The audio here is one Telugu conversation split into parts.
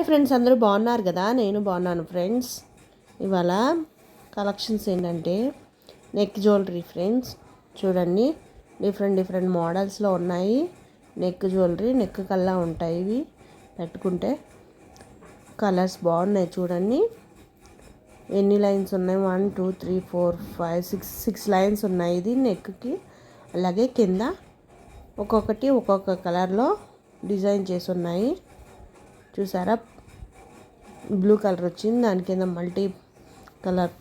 ఫ్రెండ్స్, అందరూ బాగున్నారు కదా? నేను బాగున్నాను ఫ్రెండ్స్. ఇవాళ కలెక్షన్స్ ఏంటంటే నెక్ జ్యువెలరీ ఫ్రెండ్స్. చూడండి, డిఫరెంట్ మోడల్స్లో ఉన్నాయి. నెక్ జ్యువెలరీ నెక్ కల్లా ఉంటాయి. ఇవి పెట్టుకుంటే కలర్స్ బాగున్నాయి. చూడండి ఎన్ని లైన్స్ ఉన్నాయి. 1 2 3 4 5 6 లైన్స్ ఉన్నాయి ఇది నెక్కి. అలాగే కింద ఒక్కొక్క కలర్లో డిజైన్ చేసి ఉన్నాయి. చూసారా, బ్లూ కలర్ వచ్చింది, దాని కింద మల్టీ కలర్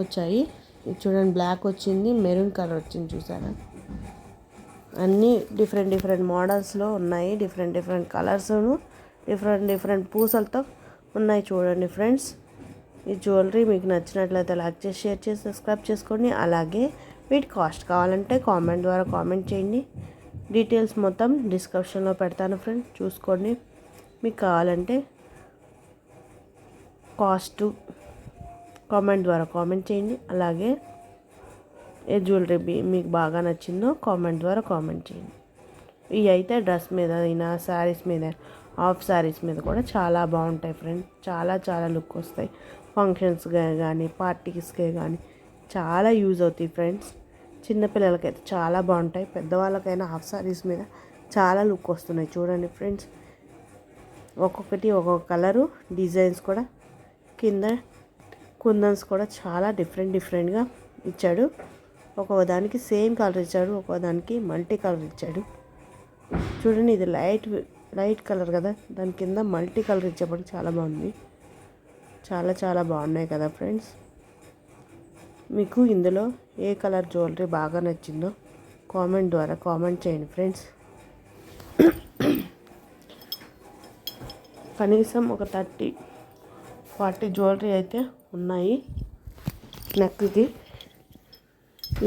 వచ్చాయి. ఇది చూడండి, బ్లాక్ వచ్చింది, మెరూన్ కలర్ వచ్చింది. చూసారా, అన్నీ డిఫరెంట్ మోడల్స్లో ఉన్నాయి. డిఫరెంట్ కలర్స్ను డిఫరెంట్ పూసలతో ఉన్నాయి. చూడండి ఫ్రెండ్స్, ఈ జ్యువెలరీ మీకు నచ్చినట్లయితే లైక్ చేసి, షేర్ చేసి, సబ్స్క్రైబ్ చేసుకోండి. అలాగే వీటి కాస్ట్ కావాలంటే కామెంట్ ద్వారా కామెంట్ చేయండి. డీటెయిల్స్ మొత్తం డిస్క్రిప్షన్లో పెడతాను ఫ్రెండ్స్, చూసుకోండి. మీకు కావాలంటే కాస్ట్ కామెంట్ ద్వారా కామెంట్ చేయండి. అలాగే ఏ జ్యువెలరీ మీకు బాగా నచ్చిందో కామెంట్ ద్వారా కామెంట్ చేయండి. ఇవి అయితే డ్రెస్ మీద అయినా, శారీస్ మీద, హాఫ్ శారీస్ మీద కూడా చాలా బాగుంటాయి ఫ్రెండ్స్. చాలా లుక్ వస్తాయి. ఫంక్షన్స్గా కానీ, పార్టీస్కే కానీ చాలా యూజ్ అవుతాయి ఫ్రెండ్స్. చిన్నపిల్లలకైతే చాలా బాగుంటాయి. పెద్దవాళ్ళకైనా హాఫ్ శారీస్ మీద చాలా లుక్ వస్తున్నాయి. చూడండి ఫ్రెండ్స్, ఒక్కొక్క కలరు, డిజైన్స్ కూడా కింద కుందన్స్ కూడా చాలా డిఫరెంట్గా ఇచ్చాడు. ఒక్కొక్క దానికి సేమ్ కలర్ ఇచ్చాడు, ఒక్కొక్క దానికి మల్టీ కలర్ ఇచ్చాడు. చూడండి, ఇది లైట్ కలర్ కదా, దాని కింద మల్టీ కలర్ ఇచ్చేప్పటికి చాలా బాగుంది. చాలా బాగున్నాయి కదా ఫ్రెండ్స్. మీకు ఇందులో ఏ కలర్ జ్యువెలరీ బాగా నచ్చిందో కామెంట్ ద్వారా కామెంట్ చేయండి ఫ్రెండ్స్. కనీసం ఒక 30-40 జ్యువెలరీ అయితే ఉన్నాయి నెక్కి.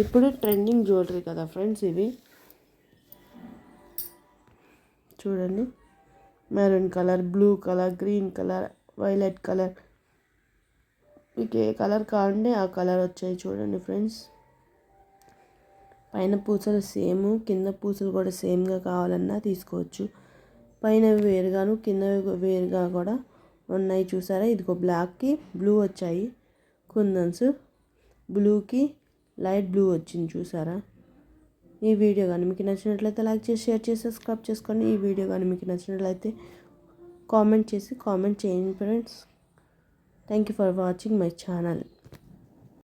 ఇప్పుడు ట్రెండింగ్ జ్యువెలరీ కదా ఫ్రెండ్స్ ఇవి. చూడండి, maroon colour, blue colour, green colour, violet colour, మీకు ఏ కలర్ కావాలంటే ఆ కలర్ వచ్చాయి. చూడండి ఫ్రెండ్స్, పైన పూసలు సేమ్, కింద పూసలు కూడా సేమ్గా కావాలన్నా తీసుకోవచ్చు. పైన వేరుగాను, కింద వేరుగా కూడా ఉన్నాయి. చూసారా, ఇదిగో బ్లాక్కి బ్లూ వచ్చాయి కుందన్స్, బ్లూకి లైట్ బ్లూ వచ్చింది. చూసారా, ఈ వీడియో కానీ మీకు నచ్చినట్లయితే లైక్ చేసి, షేర్ చేసి, సబ్స్క్రైబ్ చేసుకోండి. ఈ వీడియో కానీ మీకు నచ్చినట్లయితే కామెంట్ చేయండి friends. Thank you for watching my channel.